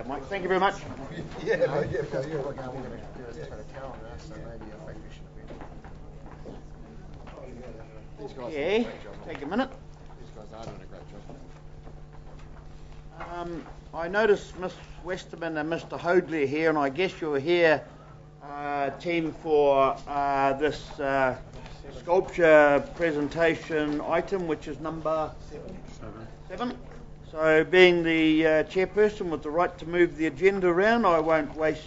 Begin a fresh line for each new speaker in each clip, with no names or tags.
Mike, thank you very much. Okay, take a minute.
These guys are doing a great job.
I noticed Miss Westerman and Mr. Hoadley here, and I guess you're here, team, for this sculpture presentation item, which is number 7. So, being the chairperson with the right to move the agenda around, I won't waste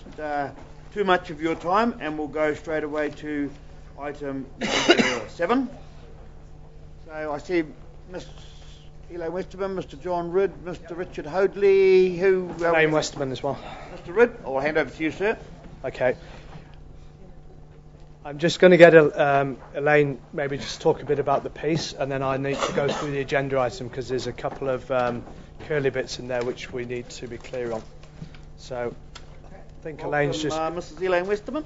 too much of your time, and we'll go straight away to item number 7. So I see Miss Elaine Westerman, Mr. John Ridd, Mr. Richard Hoadley,
Elaine Westerman as well.
Mr. Ridd, I'll hand over to you, sir.
Okay. I'm just going to get Elaine maybe just talk a bit about the piece, and then I need to go through the agenda item because there's a couple of curly bits in there which we need to be clear on. So I think Elaine's just...
Mrs. Elaine Westerman.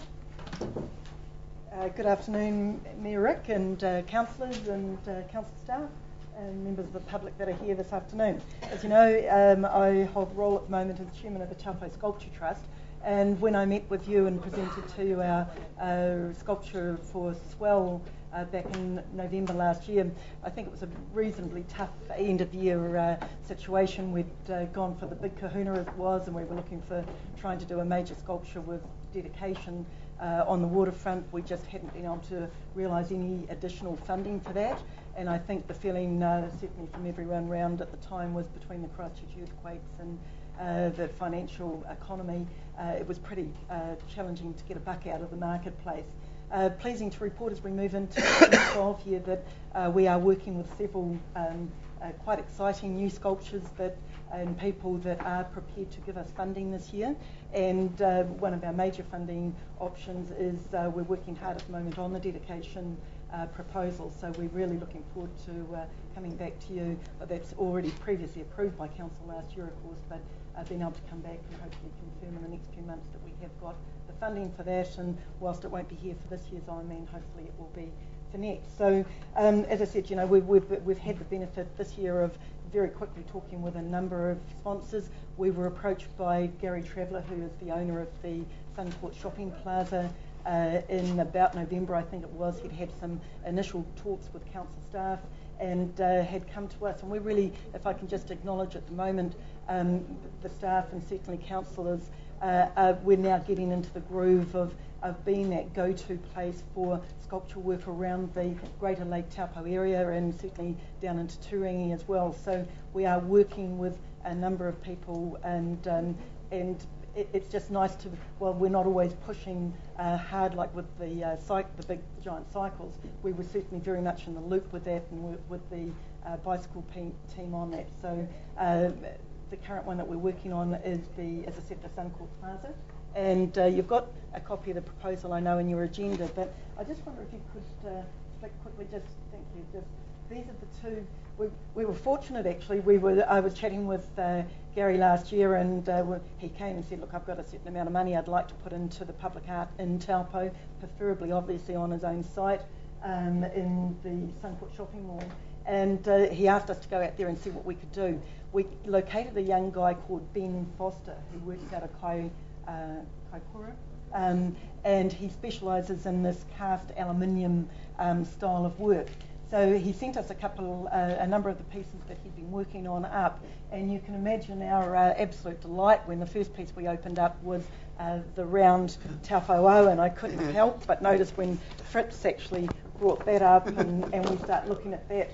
Good afternoon, Mayor Rick and councillors and council staff and members of the public that are here this afternoon. As you know, I hold the role at the moment as chairman of the Taupo Sculpture Trust, and when I met with you and presented to you our sculpture for Swell back in November last year, I think it was a reasonably tough end of the year situation. We'd gone for the big kahuna as it was, and we were looking for trying to do a major sculpture with dedication on the waterfront. We just hadn't been able to realise any additional funding for that, and I think the feeling certainly from everyone around at the time was between the Christchurch earthquakes and the financial economy, it was pretty challenging to get a buck out of the marketplace. Pleasing to report as we move into 2012 here that we are working with several quite exciting new sculptures and people that are prepared to give us funding this year. And one of our major funding options is we're working hard at the moment on the dedication proposal. So we're really looking forward to coming back to you. That's already previously approved by council last year, of course, but being able to come back and hopefully confirm in the next few months that we have got the funding for that. And whilst it won't be here for this year's Ironman, hopefully it will be for next. So as I said, you know, we've had the benefit this year of very quickly talking with a number of sponsors. We were approached by Gary Traveller, who is the owner of the Suncourt Shopping Plaza, in about November, I think it was. He'd had some initial talks with council staff and had come to us, and we really, if I can just acknowledge at the moment, the staff and certainly councillors, we're now getting into the groove of being that go-to place for sculpture work around the Greater Lake Taupo area and certainly down into Turangi as well. So we are working with a number of people, and it's just nice to, well, we're not always pushing hard like with the big giant cycles. We were certainly very much in the loop with that and with the bicycle team on that. So the current one that we're working on is as I said, the Suncourt Plaza. And you've got a copy of the proposal, I know, in your agenda, but I just wonder if you could flick quickly, thank you, these are the two. We were fortunate, actually. I was chatting with Gary last year, and he came and said, look, I've got a certain amount of money I'd like to put into the public art in Taupo, preferably obviously on his own site in the Suncourt Shopping Mall. And he asked us to go out there and see what we could do. We located a young guy called Ben Foster, who works out of Kaikoura, and he specialises in this cast aluminium style of work. So he sent us a number of the pieces that he'd been working on up, and you can imagine our absolute delight when the first piece we opened up was the round Taupo, and I couldn't help but notice when Fritz actually brought that up and we start looking at that,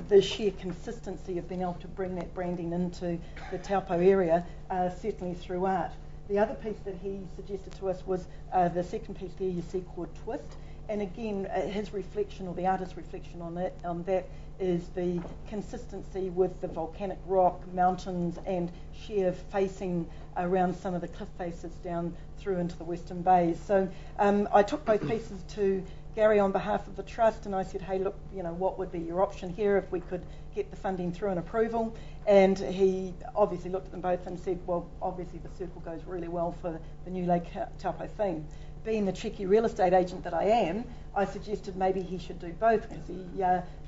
the sheer consistency of being able to bring that branding into the Taupo area, certainly through art. The other piece that he suggested to us was the second piece there you see called Twist. And again, his reflection, or the artist's reflection on that is the consistency with the volcanic rock, mountains, and sheer facing around some of the cliff faces down through into the Western Bays. So I took both pieces to Gary on behalf of the trust, and I said, hey, look, you know, what would be your option here if we could get the funding through and approval? And he obviously looked at them both and said, well, obviously the circle goes really well for the new Lake Taupo theme. being the cheeky real estate agent that I am, I suggested maybe he should do both because he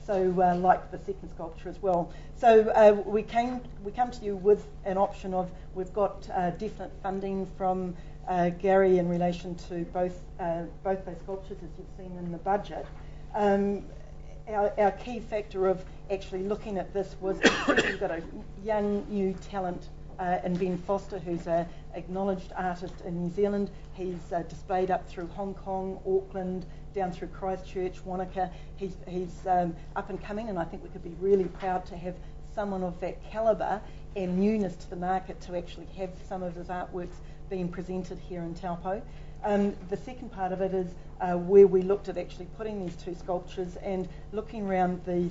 liked the second sculpture as well. So we come to you with an option of, we've got definite funding from Gary in relation to both those sculptures, as you've seen in the budget. Our key factor of actually looking at this was we've got a young new talent in Ben Foster, who's an acknowledged artist in New Zealand. He's displayed up through Hong Kong, Auckland, down through Christchurch, Wanaka. He's up and coming, and I think we could be really proud to have someone of that calibre and newness to the market to actually have some of his artworks being presented here in Taupo. The second part of it is where we looked at actually putting these two sculptures and looking around the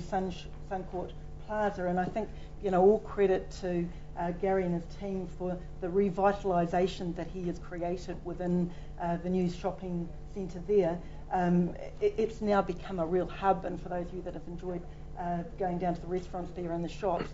Suncourt Plaza, and I think, all credit to Gary and his team for the revitalisation that he has created within the new shopping centre there. It's now become a real hub, and for those of you that have enjoyed going down to the restaurants there and the shops,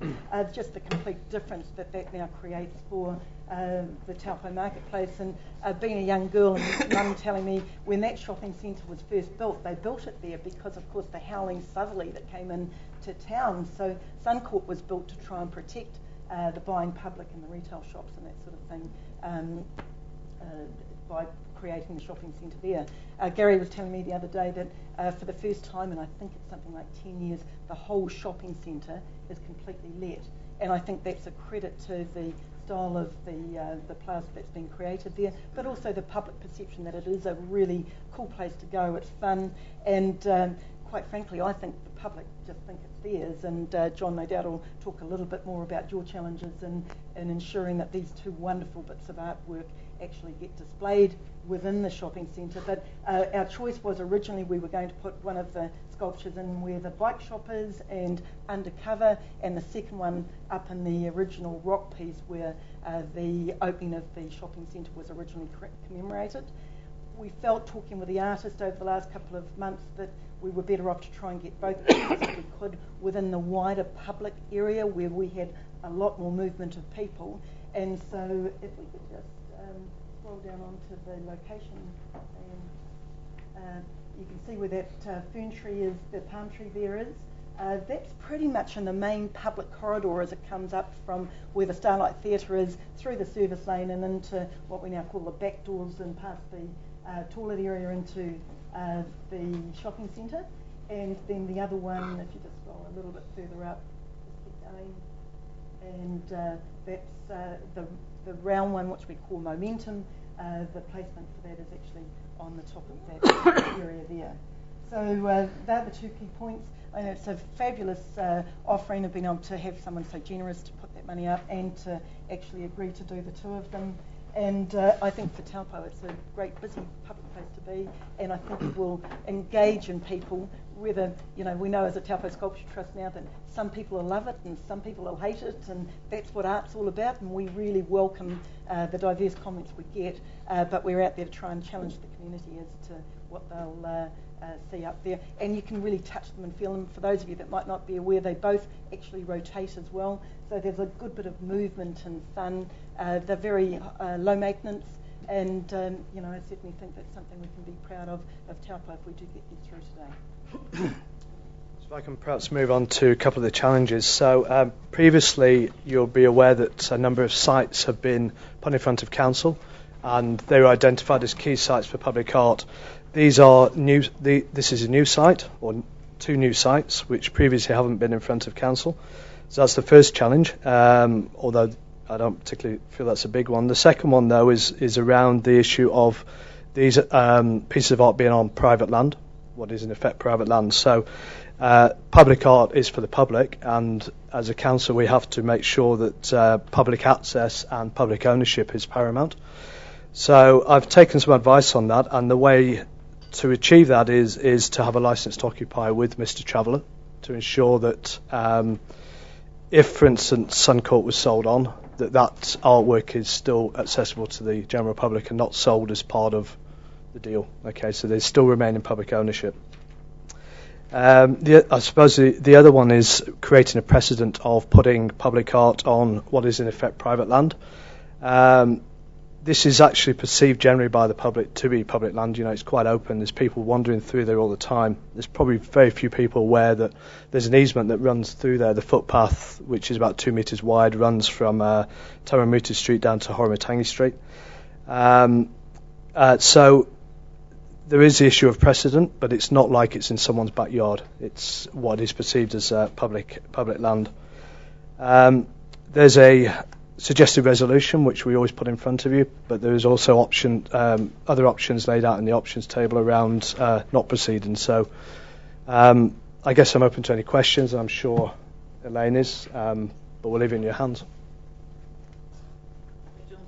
just the complete difference that now creates for the Taupo marketplace. And being a young girl, and mum telling me when that shopping centre was first built, they built it there because, of course, the howling southerly that came in to town. So Suncourt was built to try and protect the buying public and the retail shops and that sort of thing by creating the shopping centre there. Gary was telling me the other day that for the first time, and I think it's something like 10 years, the whole shopping centre is completely let. And I think that's a credit to the style of the plaza that's been created there, but also the public perception that it is a really cool place to go. It's fun, and quite frankly, I think the public just think it's theirs. And John, no doubt, will talk a little bit more about your challenges in ensuring that these two wonderful bits of artwork actually get displayed within the shopping centre. But our choice was originally we were going to put one of the sculptures in where the bike shop is and undercover, and the second one up in the original rock piece where the opening of the shopping centre was originally commemorated. We felt, talking with the artist over the last couple of months, that we were better off to try and get both pieces if we could within the wider public area where we had a lot more movement of people. And so if we could just scroll down onto the location, and you can see where that fern tree is, the palm tree there is. That's pretty much in the main public corridor as it comes up from where the Starlight Theatre is, through the service lane and into what we now call the back doors, and past the toilet area into the shopping centre. And then the other one, if you just scroll a little bit further up, just keep going, and that's the round one, which we call Momentum. The placement for that is actually on the top of that area there. So they're the two key points. I know it's a fabulous offering of being able to have someone so generous to put that money up and to actually agree to do the two of them. And I think for Taupo it's a great busy public place to be, and I think it will engage in people, whether, we know as a Taupo Sculpture Trust now that some people will love it and some people will hate it, and that's what art's all about, and we really welcome the diverse comments we get, but we're out there to try and challenge the community as to what they'll see up there. And you can really touch them and feel them. For those of you that might not be aware, they both actually rotate as well, so there's a good bit of movement and fun. They're very low maintenance, and I certainly think that's something we can be proud of Taupo if we do get these through today.
So if I can perhaps move on to a couple of the challenges. So previously you'll be aware that a number of sites have been put in front of council, and they were identified as key sites for public art. These are new. This is a new site, or two new sites, which previously haven't been in front of council. So that's the first challenge, although I don't particularly feel that's a big one. The second one, though, is around the issue of these pieces of art being on private land, what is in effect private land. So public art is for the public, and as a council we have to make sure that public access and public ownership is paramount. So I've taken some advice on that, and the way to achieve that is to have a licence to occupy with Mr. Traveller, to ensure that if, for instance, Suncourt was sold on, that artwork is still accessible to the general public and not sold as part of the deal. Okay, so they still remain in public ownership. I suppose the other one is creating a precedent of putting public art on what is in effect private land. this is actually perceived generally by the public to be public land. You know, it's quite open. There's people wandering through there all the time. There's probably very few people aware that there's an easement that runs through there. The footpath, which is about 2 metres wide, runs from Taramutu Street down to Horomatangi Street. So there is the issue of precedent, but it's not like it's in someone's backyard. It's what is perceived as public land. There's a suggested resolution which we always put in front of you, but there is also other options laid out in the options table around not proceeding. So I guess I'm open to any questions, and I'm sure Elaine is, but we'll leave it in your hands.
Questions?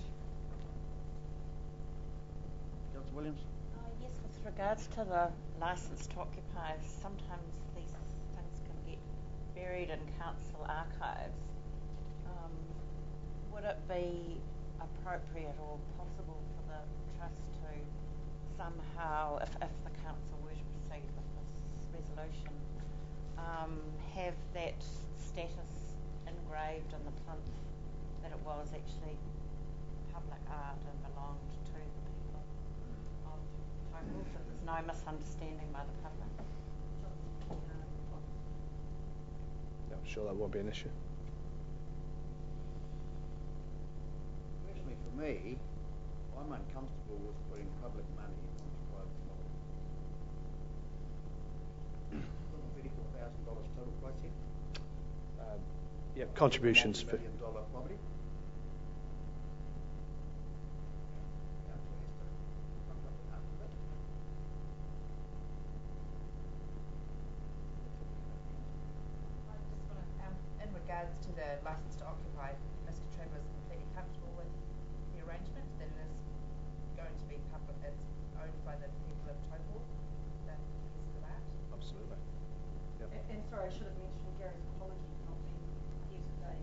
Councillor Williams?
Yes, with regards to the licence to occupy, sometimes these things can get buried in council archives. Would it be appropriate or possible for the trust to somehow, if the council were to proceed with this resolution, have that status engraved in the plinth that it was actually public art and belonged to the people of Taupo, so there's no misunderstanding by the public?
I'm sure that won't be an issue.
Personally, for me, I'm uncomfortable with putting public money onto private property. $34,000 total price here.
Yeah, contributions for.
$1 million property.
In regards to the licence to occupy, Mr. Trevor is completely comfortable with the arrangement that it is going to be public, it's owned by the people of Taupo, that piece of art.
Absolutely. Yep.
And sorry, I should have mentioned Gary's apology for not being here today.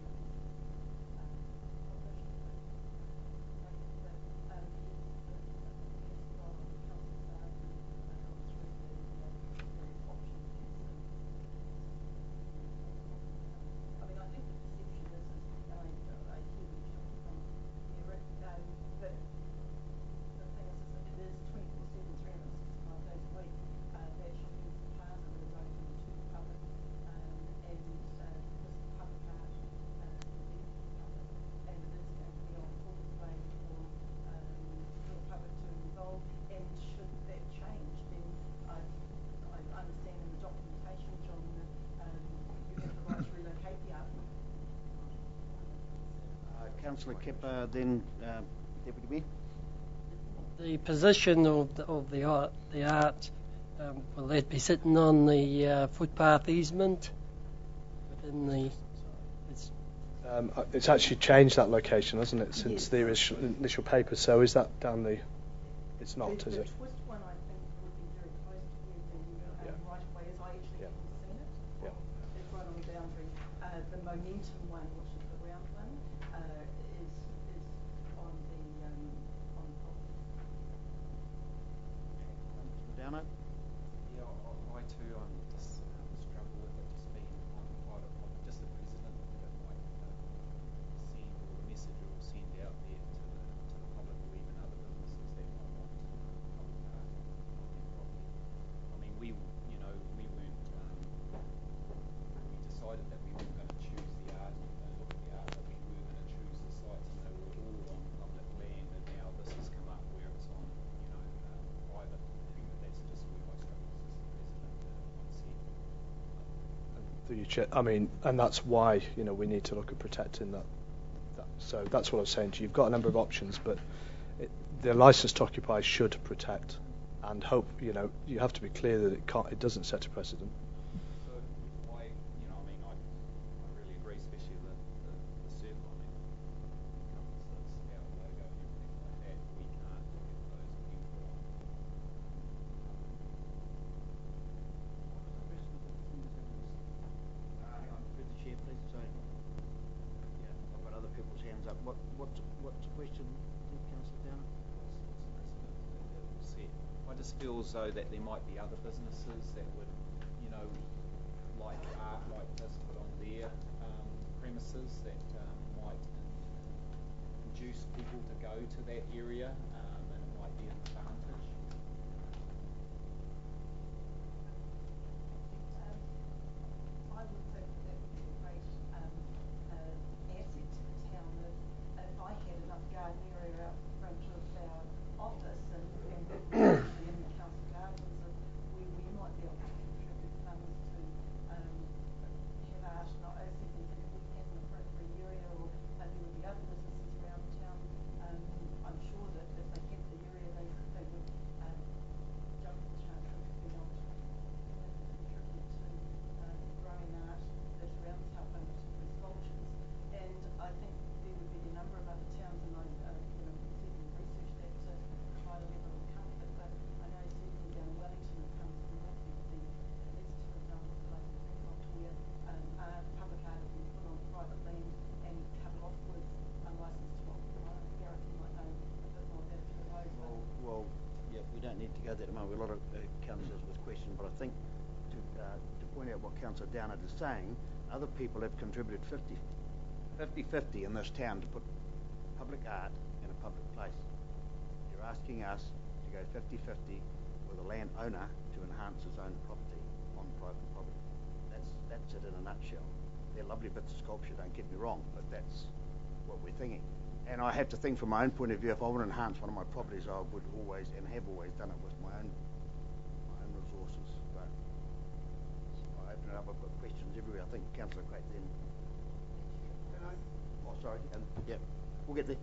Councillor Kepper, then Deputy Mayor.
The position of the art, will that be sitting on the footpath easement within the?
It's actually changed that location, hasn't it, since the initial paper? So is that down the? It's not, is it?
The twist one, I think, would be very close to where the right of way is. I actually haven't seen it.
Yeah.
It's right on the boundary. The momentum one, which is the round one, is on the property.
Downer?
Yeah, I too, just struggle with it just being on quite just the precedent that it might send, or the message it will send out there to the public, or even other businesses that might want public art on their property. I mean, we weren't, we decided that we weren't going to choose the art and look at the art, but we were going to choose the sites, and they were all on public land, and now this has come up where it's on, private. That's just where I struggle with the
I mean, and that's why we need to look at protecting that. So that's what I was saying to you. You've got a number of options, but the licence to occupy should protect, and hope. You have to be clear that it doesn't set a precedent.
So why, I really agree, especially the circle. I mean, encompasses our logo and everything like that. We can't look at those people on.
I'm through the chair, please. Sorry. Yeah, I've got other people's hands up. What's the question, Councillor Downer?
I just feel as though that there might be other businesses that would, like art like this put on their premises that might induce people to go go to that area, and it might be an advantage.
I would think that would be a great asset to the town if I had enough garden area out front of our office and in the council gardens where we might be able to contribute funds to have art. Not I simply think if we had an appropriate area or there would be other businesses around town. I'm sure that if they had the area they would jump at the chance of being able to contribute to growing art that's around Taupo, particularly sculptures. And I think there would be a number of other towns, and I certainly research that to provide a level of comfort. But I know certainly down in Wellington it comes from north, there would be at least 2 examples that I can think of where public art has been put on private land and covered off with a licence to occupy. Gareth, you might know a bit more about through those.
Well, yeah, we don't need to go there at the moment. A lot of councillors with questions, but I think to point out what Councillor Downard is saying, other people have contributed 50-50 in this town to put public art in a public place. You're asking us to go 50-50 with a landowner to enhance his own property on private property. That's it in a nutshell. They're lovely bits of sculpture, don't get me wrong, but that's what we're thinking. And I have to think from my own point of view, if I want to enhance one of my properties, I would always and have always done it with my own resources. But I open it up, I've got questions everywhere. I think Councillor Craig then. Oh, sorry. Yeah, we'll get there.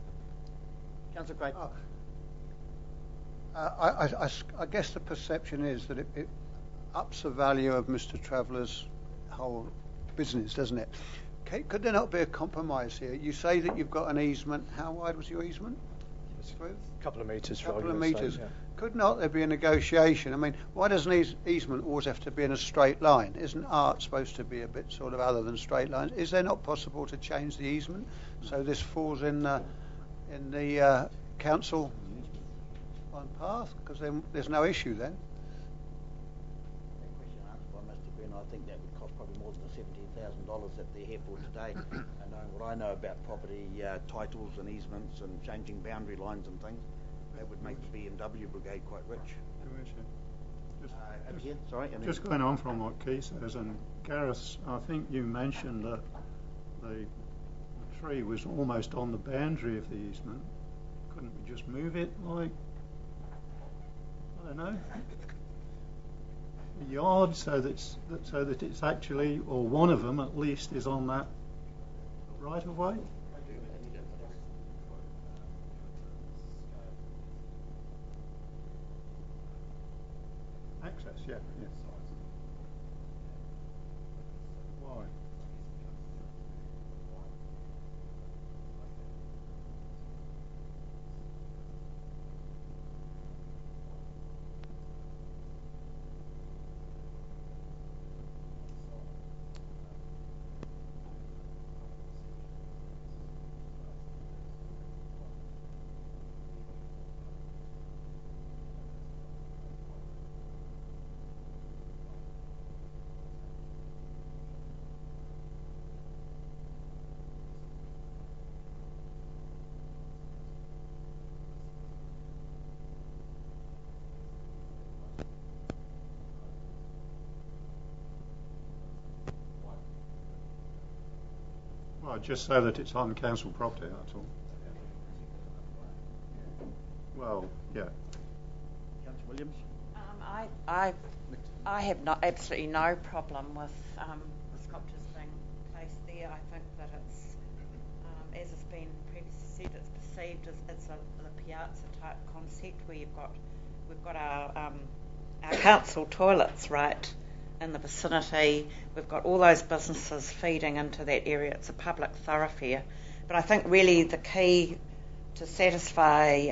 Councillor Craig.
I guess the perception is that it ups the value of Mr. Traveller's whole business, doesn't it? Okay, could there not be a compromise here? You say that you've got an easement. How wide was your easement?
A couple of metres.
A couple of metres. Yeah. Could not there be a negotiation? I mean, why does an easement always have to be in a straight line? Isn't art supposed to be a bit sort of other than straight lines? Is there not possible to change the easement so this falls in the council on path? Because then there's no issue then.
That question answered by Mr. Green. I think that would cost probably more than the $17,000 that they're here for today. And knowing what I know about property titles and easements and changing boundary lines and things, that would make the BMW brigade quite rich. Over here, sorry.
Just going on from what Keith says, and Gareth, I think you mentioned that the tree was almost on the boundary of the easement. Couldn't we just move it like, I don't know, a yard so that it's actually, or one of them at least, is on that right of way? Access, yeah. Why? Well, just so that it's on council property, that's all. Well, yeah.
Councillor Williams?
I have absolutely no problem with the sculptures being placed there. I think that it's, as has been previously said, it's perceived as it's a piazza type concept where we've got our council toilets right in the vicinity. We've got all those businesses feeding into that area. It's a public thoroughfare. But I think really the key to satisfy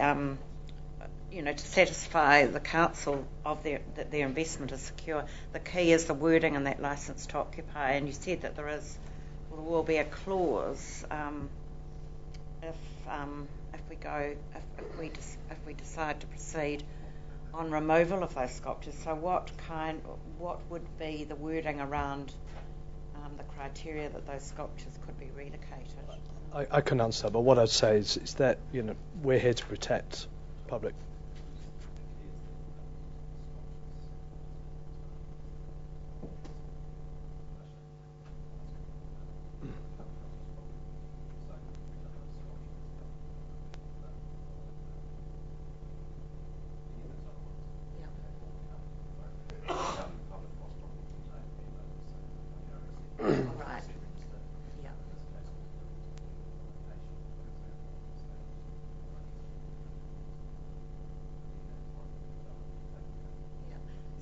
the council of that their investment is secure, the key is the wording in that licence to occupy. And you said that there will be a clause if we decide to proceed on removal of those sculptures. So what would be the wording around the criteria that those sculptures could be relocated.
I can answer, but what I'd say is that we're here to protect public.
Right. Yeah.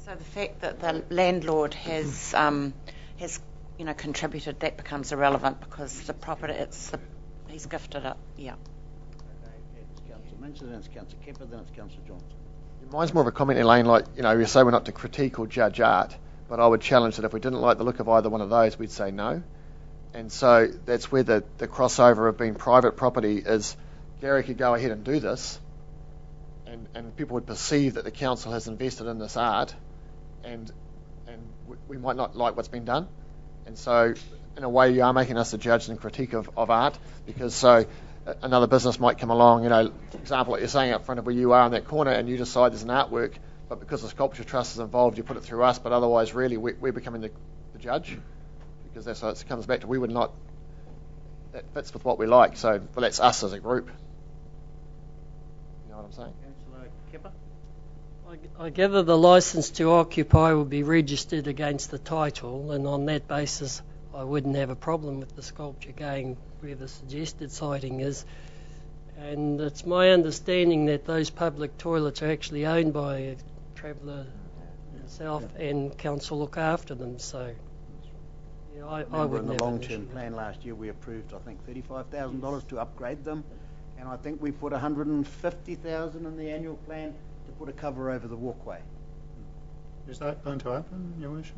So the fact that the landlord has contributed, that becomes irrelevant because the property, he's gifted it. Yeah.
It's Councillor Minster, then it's Councillor Kepper, then it's Councillor Johnson.
Mine's more of a comment, Elaine, like, we say we're not to critique or judge art, but I would challenge that if we didn't like the look of either one of those, we'd say no. And so that's where the crossover of being private property is Gary could go ahead and do this, and people would perceive that the council has invested in this art, and we might not like what's been done. And so, in a way, you are making us the judge and critique of art, because so another business might come along, for example, like you're saying up front of where you are in that corner, and you decide there's an artwork, but because the Sculpture Trust is involved, you put it through us, but otherwise, really, we're becoming the judge, because that's what it comes back to. We would not, that fits with what we like, so, but that's us as a group. You know what I'm saying?
Councillor Kepper?
I gather the licence to occupy will be registered against the title, and on that basis I wouldn't have a problem with the sculpture going where the suggested siting is. And it's my understanding that those public toilets are actually owned by Traveller himself, and council look after them, so yeah, I wouldn't
in
have
the
an
long-term
issue.
plan last year we approved, I think, $35,000 to upgrade them, and I think we put $150,000 in the annual plan to put a cover over the walkway.
Is that going to happen, Your Worship?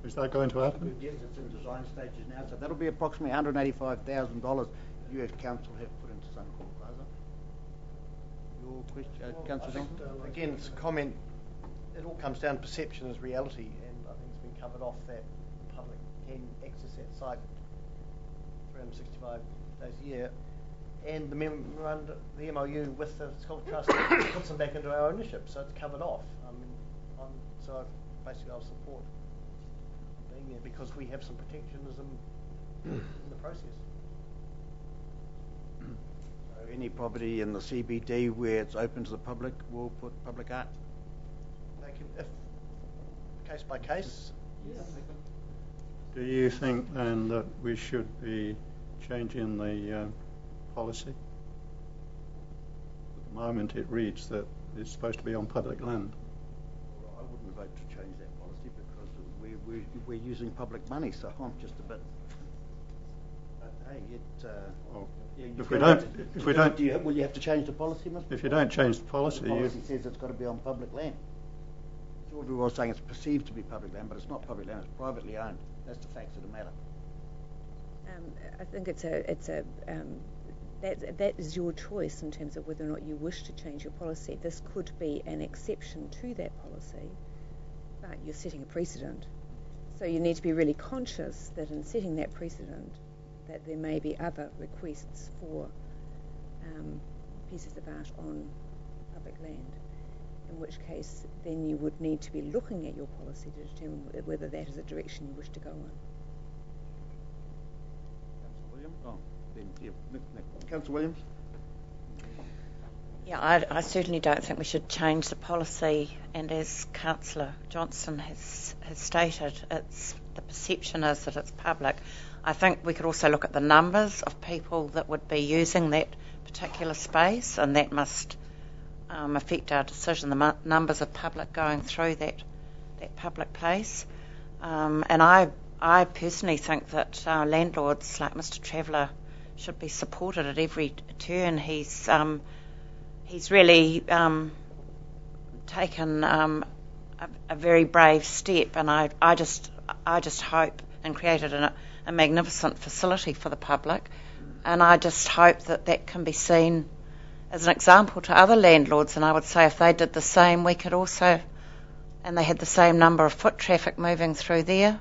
Is that going to happen?
Yes, it's in design stages now, so that'll be approximately $185,000 you as council have put into Suncorp Plaza. Your question, Councillor Johnson?
Again, it's a comment. It all comes down to perception as reality, and I think it's been covered off that the public can access that site 365 days a year. And the memorandum, the MOU with the Sculpture Trust puts them back into our ownership, so it's covered off. So basically I'll support being there because we have some protectionism in the process.
So any property in the CBD where it's open to the public will put public art?
They can, if case by case. Yes.
Do you think then that we should be changing the policy? At the moment it reads that it's supposed to be on public land.
Well, I wouldn't vote to change that policy because we're using public money, so I'm just a bit. But hey, will you have to change the policy, Mr.
If you don't change the policy,
the policy says it's got to be on public land. So everyone's saying it's perceived to be public land, but it's not public land; it's privately owned. That's the facts of the matter.
I think that is your choice in terms of whether or not you wish to change your policy. This could be an exception to that policy, but you're setting a precedent. So you need to be really conscious that in setting that precedent, that there may be other requests for pieces of art on public land, in which case then you would need to be looking at your policy to determine whether that is a direction you wish to go on.
Councillor Williams?
Yeah, I certainly don't think we should change the policy, and as Councillor Johnson has stated, the perception is that it's public. I think we could also look at the numbers of people that would be using that particular space, and that must affect our decision, the numbers of public going through that public place. And I personally think that landlords like Mr. Traveller should be supported at every turn. He's really taken a very brave step, and I just hope, and created a magnificent facility for the public, and I just hope that can be seen as an example to other landlords. And I would say if they did the same, we could also, and they had the same number of foot traffic moving through there,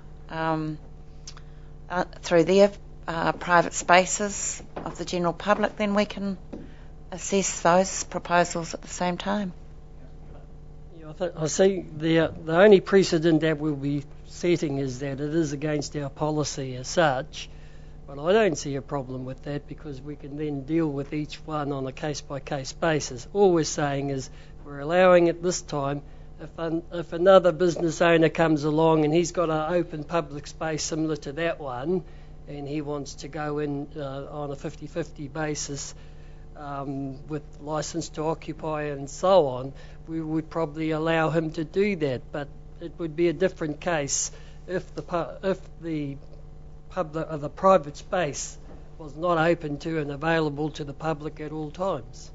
through their private spaces of the general public, then we can assess those proposals at the same time.
Yeah, I see the only precedent that we'll be setting is that it is against our policy as such, but I don't see a problem with that because we can then deal with each one on a case-by-case basis. All we're saying is we're allowing it this time. If another business owner comes along and he's got an open public space similar to that one and he wants to go in on a 50-50 basis with license to occupy and so on, we would probably allow him to do that, but it would be a different case if the private space was not open to and available to the public at all times.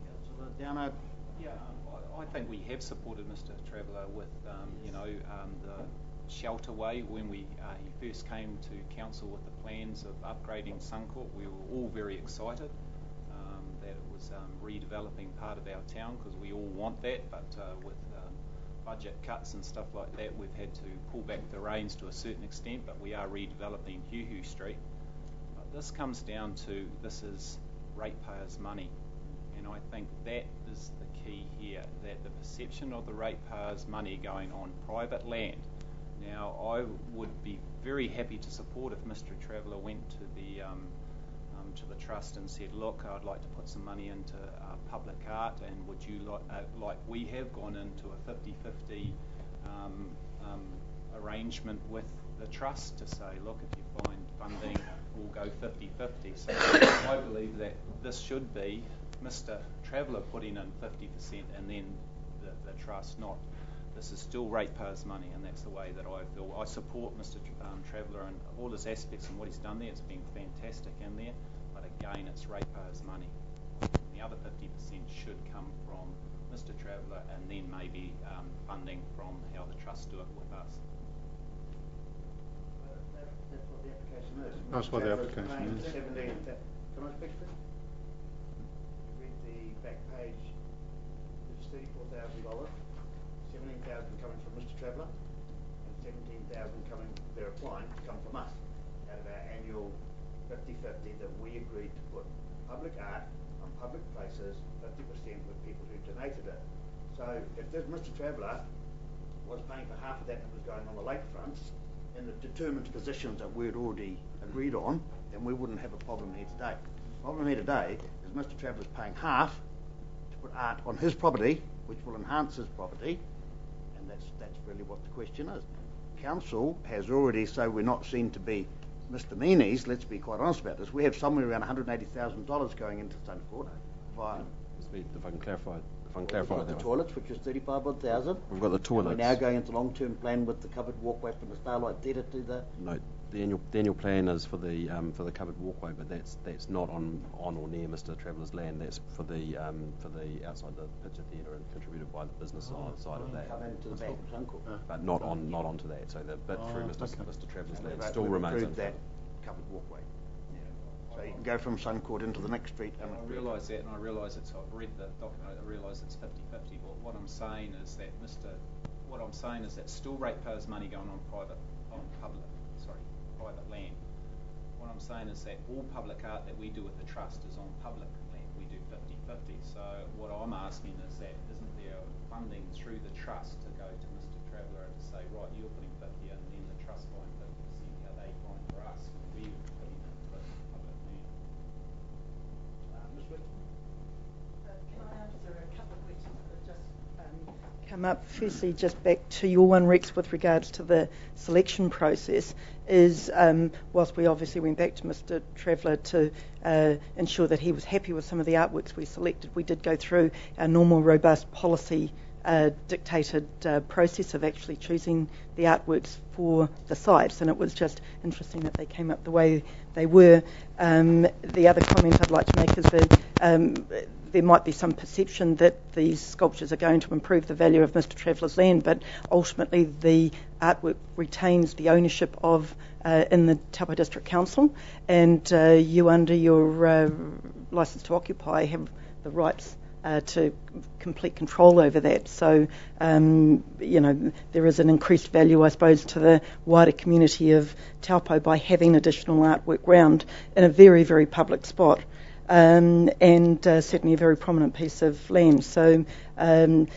Councillor Downer.
Yeah, I think we have supported Mr. Traveller with, the shelter way. When he first came to council with the plans of upgrading Suncourt, we were all very excited that it was redeveloping part of our town because we all want that, but with budget cuts and stuff like that, we've had to pull back the reins to a certain extent, but we are redeveloping Hugh Street. But this comes down to, this is ratepayers' money, and I think that is the key here, that the perception of the ratepayers' money going on private land. Now, I would be very happy to support if Mr. Traveller went to the trust and said, look, I'd like to put some money into public art, and would you like we have gone into a 50-50 arrangement with the trust to say, look, if you find funding, we'll go 50-50. So I believe that this should be Mr. Traveller putting in 50% and then the trust not. This is still ratepayers' money, and that's the way that I feel. I support Mr. Traveller and all his aspects and what he's done there. It's been fantastic in there, but again, it's ratepayers' money. The other 50% should come from Mr. Traveller and then maybe funding from how the trust do it with us.
That's what the application is.
That's what the application is.
17, can I speak to it? Read the back page. It's $34,000. 17,000 coming from Mr. Traveller and 17,000 coming, they're applying to come from us out of our annual 50-50 that we agreed to put public art on public places, 50% with people who donated it. So if this Mr. Traveller was paying for half of that and it was going on the lakefront in the determined positions that we'd already agreed on, then we wouldn't have a problem here today. The problem here today is Mr. Traveller's paying half to put art on his property, which will enhance his property, and that's really what the question is. Council has already, so we're not seen to be misdemeanors, let's be quite honest about this, we have somewhere around $180,000 going into Suncourt via...
If I can clarify that.
The toilets, which is 35,000.
We've got the toilets.
And we're now going into long-term plan with the covered walkway from the Starlight Theatre to the...
No, the annual plan is for the covered walkway, but that's not on or near Mr. Traveller's land. That's for the outside the picture theatre and contributed by the business side of that.
Come into the back of Suncourt.
But not onto that. So the bit through Mr. Traveller's land still
we've
remains
approved that covered walkway. So you can go from Suncourt into the next street.
And I realise that, and I realise I've read the document. I realise it's 50-50. But what I'm saying is that still ratepayers' money going on private land. What I'm saying is that all public art that we do with the trust is on public land. We do 50-50. So what I'm asking is that isn't there funding through the trust to go to Mr. Traveller and to say, right, you're putting 50 in, and then the trust find 50% how they find for us. We're putting in for public land.
Can I answer a couple of questions that have just come up? Firstly, just back to your one, Rex, with regards to the selection process, is whilst we obviously went back to Mr. Traveller to ensure that he was happy with some of the artworks we selected, we did go through our normal robust policy dictated process of actually choosing the artworks for the sites, and it was just interesting that they came up the way they were. The other comment I'd like to make is that there might be some perception that these sculptures are going to improve the value of Mr. Traveller's land, but ultimately the artwork retains the ownership of in the Taupo District Council, and you under your licence to occupy have the rights to complete control over that. So, there is an increased value, I suppose, to the wider community of Taupo by having additional artwork round in a very, very public spot. And certainly a very prominent piece of land. So when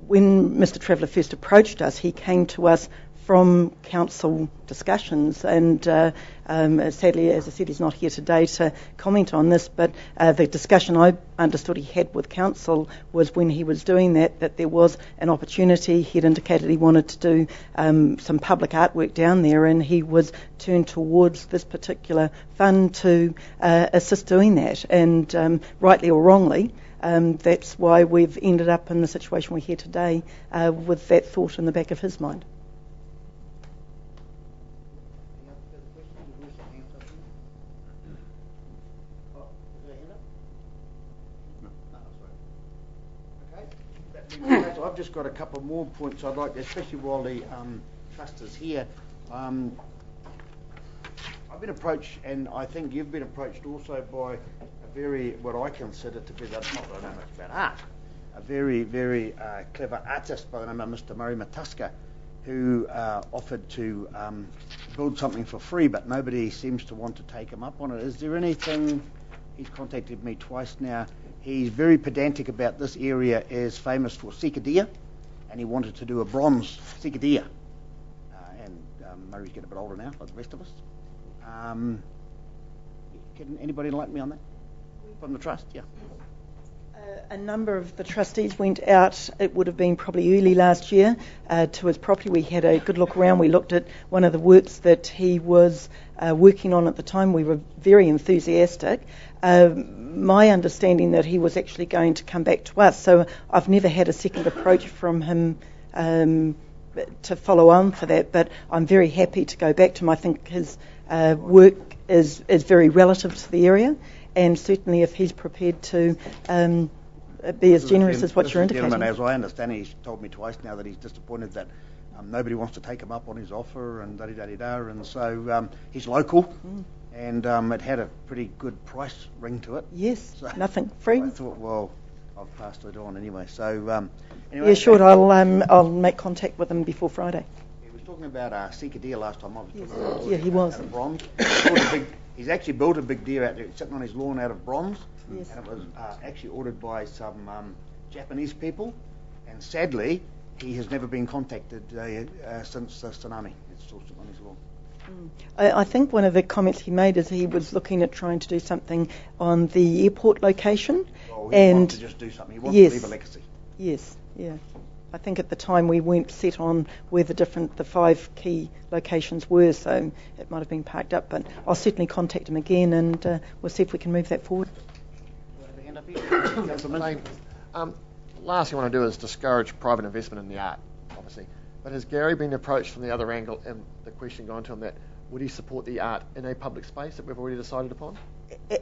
Mr. Traveller first approached us, he came to us from council discussions, and sadly, as I said, he's not here today to comment on this, but the discussion I understood he had with council was when he was doing that there was an opportunity. He'd indicated he wanted to do some public artwork down there, and he was turned towards this particular fund to assist doing that, and rightly or wrongly, that's why we've ended up in the situation we're here today with that thought in the back of his mind.
I've just got a couple more points I'd like, especially while the trust is here. I've been approached, and I think you've been approached also by a very, what I consider to be, not that I know much about art, a very, very clever artist by the name of Mr. Murray Mataska, who offered to build something for free, but nobody seems to want to take him up on it. Is there anything? He's contacted me twice now. He's very pedantic about this area is famous for sika deer, and he wanted to do a bronze sika deer. Murray's getting a bit older now, like the rest of us. Can anybody enlighten me on that? From the trust, yeah.
A number of the trustees went out, it would have been probably early last year, to his property. We had a good look around. We looked at one of the works that he was working on at the time. We were very enthusiastic. My understanding that he was actually going to come back to us, so I've never had a second approach from him to follow on for that, but I'm very happy to go back to him. I think his work is very relative to the area, and certainly if he's prepared to be as generous as what you're indicating.
As I understand it, he's told me twice now that he's disappointed that nobody wants to take him up on his offer and da-da-da-da, and so he's local, and it had a pretty good price ring to it.
Yes,
so
nothing free.
I thought, well, I've passed it on anyway. So anyway,
yeah, sure. I'll make contact with him before Friday.
He was talking about sika deer last time. I was
yes.
talking about
yeah, he was.
Out of bronze. He's actually built a big deer out there, sitting on his lawn out of bronze,
yes.
and it was actually ordered by some Japanese people. And sadly, he has never been contacted since the tsunami. It's still sitting on his lawn.
I think one of the comments he made is he was looking at trying to do something on the airport location.
Well, he wanted to just do something. He wanted
yes,
to leave a legacy.
Yes, yeah. I think at the time we weren't set on where the 5 key locations were, so it might have been parked up. But I'll certainly contact him again, and we'll see if we can move that forward.
Last thing I want to do is discourage private investment in the art, obviously. But has Gary been approached from the other angle, and the question gone to him that would he support the art in a public space that we've already decided upon?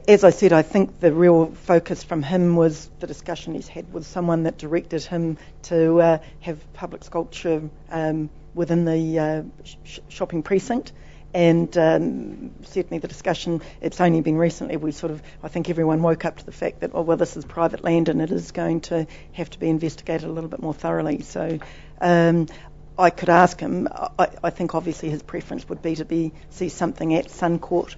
As I said, I think the real focus from him was the discussion he's had with someone that directed him to have public sculpture within the shopping precinct. And certainly the discussion, it's only been recently, I think everyone woke up to the fact that, this is private land and it is going to have to be investigated a little bit more thoroughly. So I could ask him. I think obviously his preference would be to see something at Suncourt.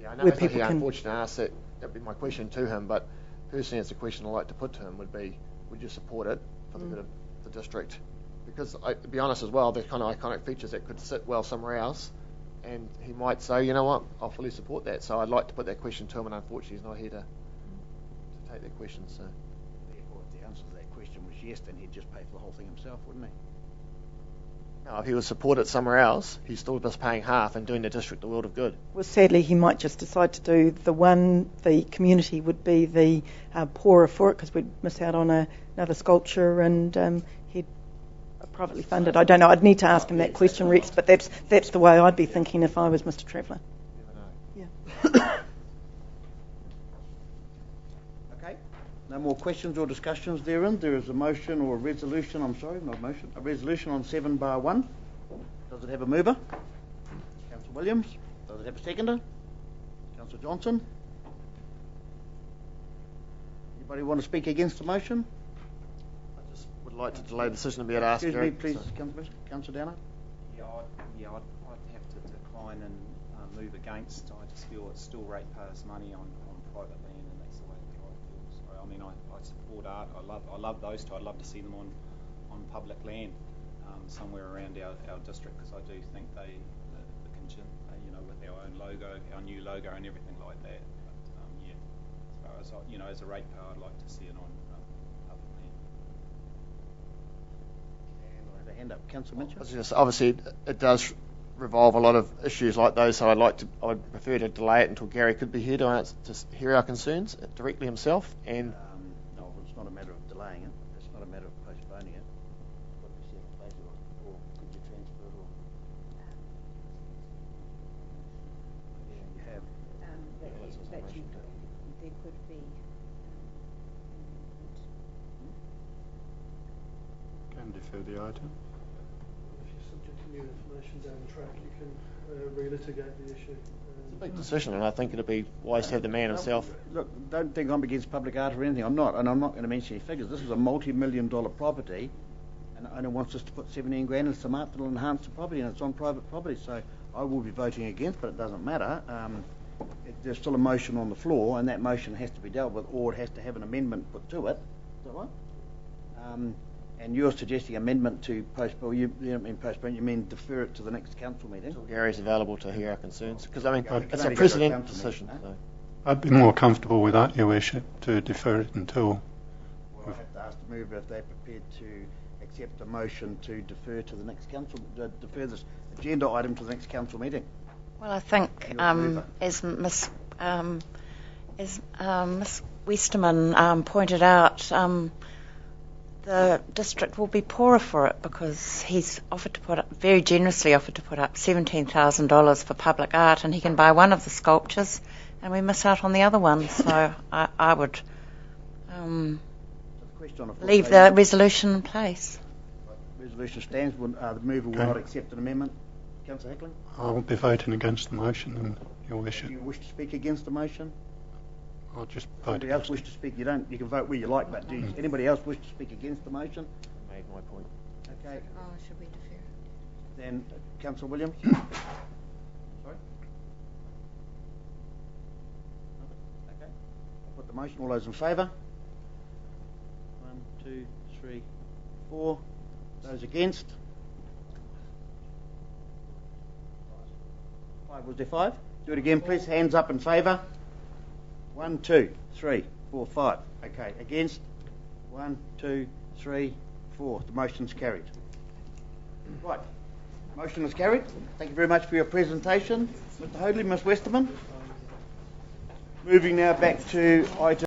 Yeah, I know it's unfortunate to ask that. That'd be my question to him, but personally it's a question I'd like to put to him would be, would you support it for the good of the district? Because to be honest as well, they're kind of iconic features that could sit well somewhere else. And he might say, you know what, I'll fully support that. So I'd like to put that question to him, and unfortunately he's not here to take that question. So
therefore, if the answer to that question was yes, then he'd just pay for the whole thing himself, wouldn't he?
No, if he was supported somewhere else, he's still just paying half and doing the district the world of good.
Well, sadly, he might just decide to do the community would be the poorer for it, because we'd miss out on another sculpture, and he'd privately funded. I don't know. I'd need to ask him that question, Rex, but that's the way I'd be thinking if I was Mr. Traveller.
You
never know. Yeah.
Okay. No more questions or discussions therein. There is a motion or a resolution. A resolution on 7/1. Does it have a mover? Councillor Williams. Does it have a seconder? Councillor Johnson. Anybody want to speak against the motion?
I just would like to delay the decision to be able to ask
Excuse
Gary.
me, please,
So-
Councillor Downer.
I'd have to decline and move against. I just feel it's still ratepayers' money on private land, and that's the way that I feel. So I mean, I support art. I love those two. I'd love to see them on public land somewhere around our district, because I do think the with our own logo, our new logo, and everything like that. But as far as as a ratepayer, I'd like to see it on public land.
And I have a hand up, Councillor Mitchell.
Obviously, it does revolve a lot of issues like those, so I'd prefer to delay it until Gary could be here to hear our concerns directly himself. And
No, it's not a matter of delaying it. It's not a matter of postponing it. What we see in place, or could you transfer it, or you have.
There could be
Can defer the item.
If you're subject to new information down the track, you can relitigate the issue.
it's a big decision, and I think it'd be wise to have the man himself.
Look, don't think I'm against public art or anything. I'm not, and I'm not going to mention any figures. This is a multi-million-dollar property, and the owner wants us to put 17 grand in some art that'll enhance the property, and it's on private property. So I will be voting against, but it doesn't matter. There's still a motion on the floor, and that motion has to be dealt with, or it has to have an amendment put to it. Is that right? And you're suggesting amendment to postpone. You don't mean postpone. You mean defer it to the next council meeting.
Until Gary's available to hear our concerns, because I mean
Okay,
it's
can
a
only go to a
precedent
council
decision.
meeting,
So.
I'd be more comfortable with that, Your Worship, to defer it until.
Well, I have to ask the mover if they're prepared to accept a motion to defer to the next council, defer this agenda item to the next council meeting.
Well, I think as Miss Westerman pointed out, the district will be poorer for it, because he's very generously offered to put up $17,000 for public art, and he can buy one of the sculptures, and we miss out on the other one. So I would leave the resolution in place.
Resolution stands. The mover will not accept an amendment. Councillor Hickling?
I will be voting against the motion, and Your Worship.
Do you wish to speak against the motion?
I'll just vote
Anybody else wish to speak? You can vote where you like, but do anybody else wish to speak against the motion?
I made my point.
Okay.
Oh, should we defer?
Then Councillor Williams. Sorry. Okay. I'll put the motion. All those in favour? 1, 2, 3, 4. Those against? 5. Was there 5? Do it again, please. Hands up in favour. 1, 2, 3, 4, 5. Okay. Against? 1, 2, 3, 4. The motion's carried. Right. Motion is carried. Thank you very much for your presentation, Mr. Hoadley, Ms. Westerman. Moving now back to item